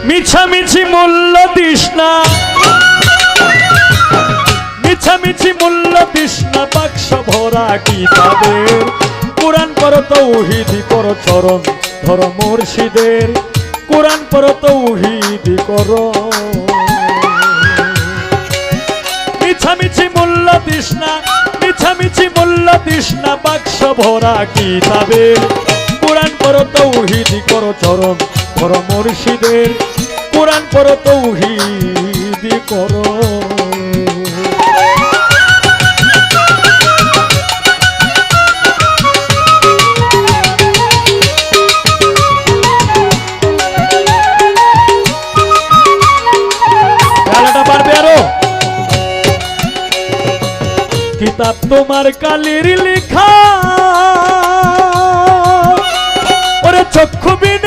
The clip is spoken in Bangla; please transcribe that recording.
মিছামিছি মূল্য দিস না, মিছামিছি মূল্য দিস না, বাক্স ভরা কিতাবের। কোরআন পড়ো তাওহীদ করো চরণ ধরো মুর্শিদের, কোরআন পড়ো তাওহীদ করো। মিছামিছি মূল্য দিস না, মিছামিছি মূল্য দিস না, বাক্স ভরা কিতাবের। কোরআন পড়ো তাওহীদ করো চরণ ধরো মুর্শিদের, কোরআন পড়ো তাওহীদ করো। কিতাব তোমার কালির লেখা, ওরে চক্ষু বিন